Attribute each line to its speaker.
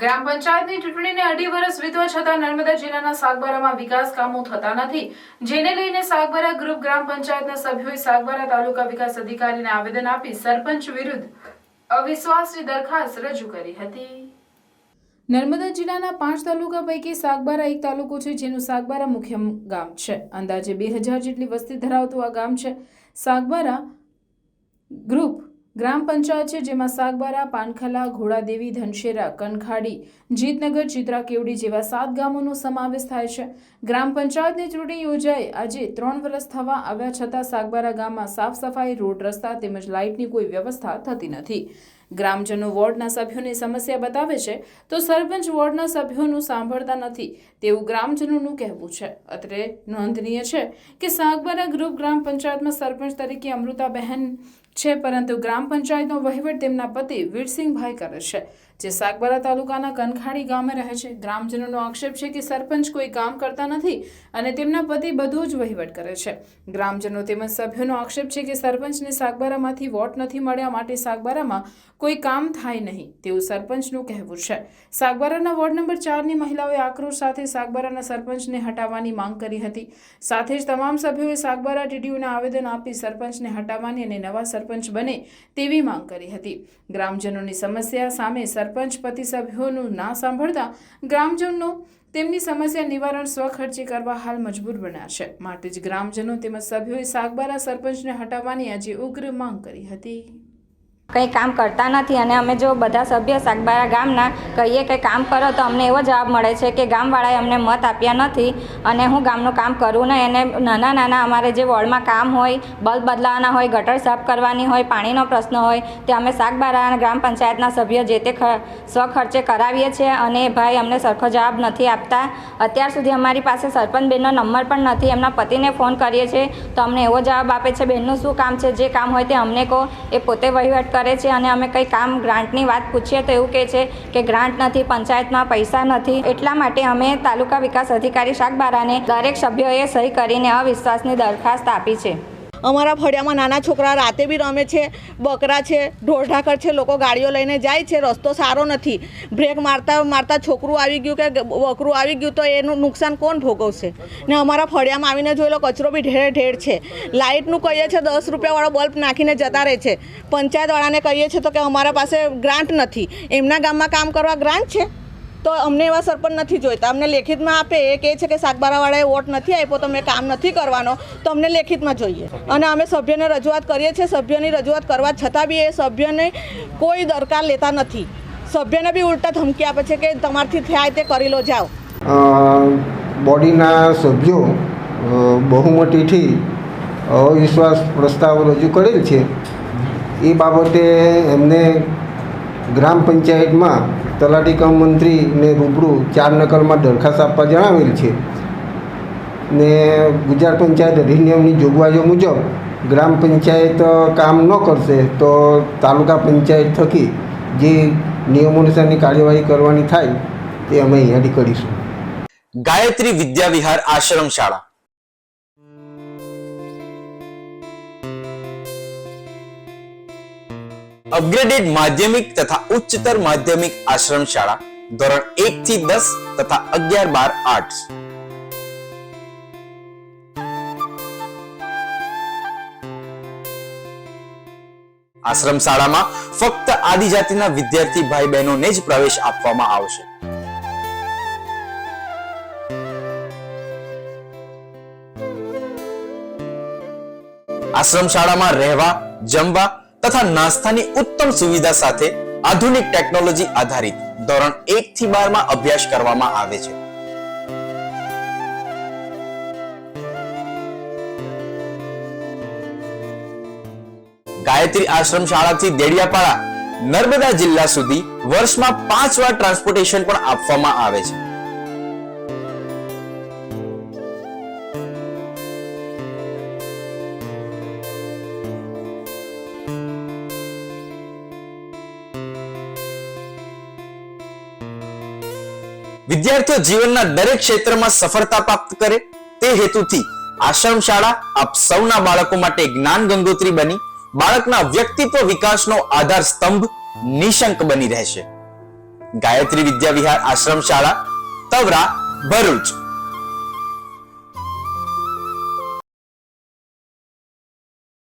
Speaker 1: ગ્રામ પંચાયતની ચૂંટણીને અઢી વર્ષ વીતવા છતાં નર્મદા જિલ્લાના સાગબારામાં વિકાસ કામો થતા નથી, જેને લઈને સાગબારા ગ્રુપ ગ્રામ પંચાયતના સભ્યોએ સાગબારા તાલુકા વિકાસ અધિકારીને આવેદન આપી સરપંચ વિરુદ્ધ અવિશ્વાસની દરખાસ્ત રજૂ કરી હતી. નર્મદા જિલ્લાના 5 તાલુકા પૈકી સાગબારા એક તાલુકો છે, જેનું સાગબારા મુખ્ય ગામ છે. અંદાજે 2000 જેટલી વસ્તી ધરાવતું આ ગામ છે. સાગબારા ગ્રુપ ગ્રામ પંચાયત છે, જેમાં સાગબારા, પાનખલા, ઘોડાદેવી, ધનશેરા, કનખાડી, જીતનગર, ચિત્રા કેવડી જેવા 7 ગામોનો સમાવેશ થાય છે. ગ્રામ પંચાયતની ચૂંટણી યોજાઈ આજે 3 વર્ષ થવા આવ્યા છતાં સાગબારા ગામમાં સાફ સફાઈ, રોડ, રસ્તા તેમજ લાઇટની કોઈ વ્યવસ્થા થતી નથી. ગ્રામજનો વોર્ડના સભ્યોની સમસ્યા બતાવે છે તો સરપંચ વોર્ડના સભ્યોનું સાંભળતા નથી તેવું ગ્રામજનોનું કહેવું છે. અત્રે નોંધનીય છે કે સાગબારા ગ્રુપ ગ્રામ પંચાયતમાં સરપંચ તરીકે અમૃતાબહેન છે, પરંતુ ગ્રામ પંચાયતનો વહીવટ તેમના પતિ વીરસિંહભાઈ કરે છે, જે સાગબારા તાલુકાના કનખાડી ગામે રહે છે. ગ્રામજનોનો આક્ષેપ છે કે સરપંચ કોઈ કામ કરતા નથી અને તેમના પતિ બધો જ વહીવટ કરે છે. ગ્રામજનો તેમજ સભ્યોનો આક્ષેપ છે કે સરપંચને સાગબારામાંથી વોટ નથી મળ્યા, માટે સાગબારામાં કોઈ કામ થાય નહીં તેવું સરપંચનું કહેવું છે. સાગબારાના વોર્ડ નંબર 4ની મહિલાઓએ આક્રોશ સાથે સાગબારાના સરપંચને હટાવવાની માંગ કરી હતી. સાથે જ તમામ સભ્યોએ સાગબારા ટીડીઓને આવેદન આપી સરપંચને હટાવવાની અને નવા સરપંચ બને તેવી માંગ કરી હતી. ગ્રામજનોની સમસ્યા સામે સરપંચ પતિ સભ્યોનું ના સાંભળતા ગ્રામજનો તેમની સમસ્યા નિવારણ સ્વખર્ચે કરવા હાલ મજબૂર બન્યા છે. માટે જ ગ્રામજનો તેમજ સભ્યોએ સાગબારા સરપંચને હટાવવાની આજે ઉગ્ર માંગ કરી હતી.
Speaker 2: કંઈ કામ કરતા નથી અને અમે જો બધા સભ્ય સાગબારા ગામના કહીએ કે કામ કરો તો અમને એવો જવાબ મળે છે કે ગામવાળાએ અમને મત આપ્યા નથી અને હું ગામનું કામ કરું ને એને નાના અમારે જે વોર્ડમાં કામ હોય, બલ્બ બદલાવાના હોય, ગટર સાફ કરવાની હોય, પાણીનો પ્રશ્ન હોય, તે અમે સાગબારા ગ્રામ પંચાયતના સભ્ય જે તે સ્વખર્ચે કરાવીએ છીએ અને ભાઈ અમને સરખો જવાબ નથી આપતા. અત્યાર સુધી અમારી પાસે સરપંચ બેનનો નંબર પણ નથી. એમના પતિને ફોન કરીએ છીએ તો અમને એવો જવાબ આપે છે, બેનનું શું કામ છે, જે કામ હોય તે અમને કહો. એ પોતે વહીવટ કરે છે અને અમે કંઈ કામ ગ્રાન્ટની વાત પૂછીએ તો એવું કહે છે કે ગ્રાન્ટ નથી, પંચાયતમાં પૈસા નથી. એટલા માટે અમે તાલુકા વિકાસ અધિકારી સાગબારાને દરેક સભ્યોએ સહી કરીને અવિશ્વાસની દરખાસ્ત આપી છે.
Speaker 3: અમારા ફળિયામાં નાના છોકરા રાતે બી રમે છે, બકરા છે, ઢોરઢાકર છે, લોકો ગાડીઓ લઈને જાય છે, રસ્તો સારો નથી. બ્રેક મારતા છોકરું આવી ગયું કે બકરું આવી ગયું તો એનું નુકસાન કોણ ભોગવશે? ને અમારા ફળિયામાં આવીને જોઈ લો કચરો બી ઢેર છે. લાઇટનું કહીએ છીએ 10 રૂપિયાવાળો બલ્બ નાખીને જતા રહે છે. પંચાયતવાળાને કહીએ છીએ તો કે અમારા પાસે ગ્રાન્ટ નથી. એમના ગામમાં કામ કરવા ગ્રાન્ટ છે તો અમને એવા સરપંચ નથી જોઈતા. અમને લેખિતમાં આપે, એ કહે છે કે સાગબારાવાળાએ વોટ નથી આપ્યો તો મેં કામ નથી કરવાનો, તો અમને લેખિતમાં જોઈએ. અને અમે સભ્યને રજૂઆત કરીએ છીએ. સભ્યની રજૂઆત કરવા છતાં બી એ સભ્યને કોઈ દરકાર લેતા નથી. સભ્યને બી ઉલટા ધમકી આપે છે કે તમારથી થાય તે કરી લો, જાઓ.
Speaker 4: બોડીના સભ્યો બહુમતીથી અવિશ્વાસ પ્રસ્તાવ રજૂ કરેલ છે. એ બાબતે એમને ગ્રામ પંચાયતમાં તલાટી કમ મંત્રીને રૂબરૂ 4 નકલમાં દરખાસ્ત આપવા જણાવેલ છે ને ગુજરાત પંચાયત અધિનિયમની જોગવાઈઓ મુજબ ગ્રામ પંચાયત કામ ન કરશે તો તાલુકા પંચાયત થકી જે નિયમો અનુસારની કાર્યવાહી કરવાની થાય તે અમે અહીંયાથી કરીશું.
Speaker 5: ગાયત્રી વિદ્યા વિહાર આશ્રમ શાળા અપગ્રેડેડ માધ્યમિક તથા ઉચ્ચતર માધ્યમિક આશ્રમ શાળા ધોરણ 1 થી 10 તથા 11, 12 આર્ટ્સ. આશ્રમ શાળામાં ફક્ત આદિજાતિના વિદ્યાર્થી ભાઈ બહેનોને જ પ્રવેશ આપવામાં આવશે. આશ્રમ શાળામાં રહેવા, જમવા તથા નાસ્તાની ઉત્તમ સુવિધા સાથે આધુનિક ટેકનોલોજી આધારિત ધોરણ 1 થી 12 માં અભ્યાસ કરવામાં આવે છે. ગાયત્રી આશ્રમ શાળાથી દેડિયાપાડા, નર્મદા જિલ્લા સુધી વર્ષમાં 5 વાર ટ્રાન્સપોર્ટેશન પણ આપવામાં આવે છે. વિદ્યાર્થીઓ જીવનના દરેક ક્ષેત્રમાં સફળતા પ્રાપ્ત કરે તે હેતુથી આશ્રમ શાળા આપ સૌના બાળકો માટે જ્ઞાન ગંગોત્રી બની બાળકના વ્યક્તિત્વ વિકાસનો આધાર સ્તંભ નિશંક બની રહેશે. ગાયત્રી વિદ્યા વિહાર આશ્રમ શાળા, તવરા, ભરૂચ।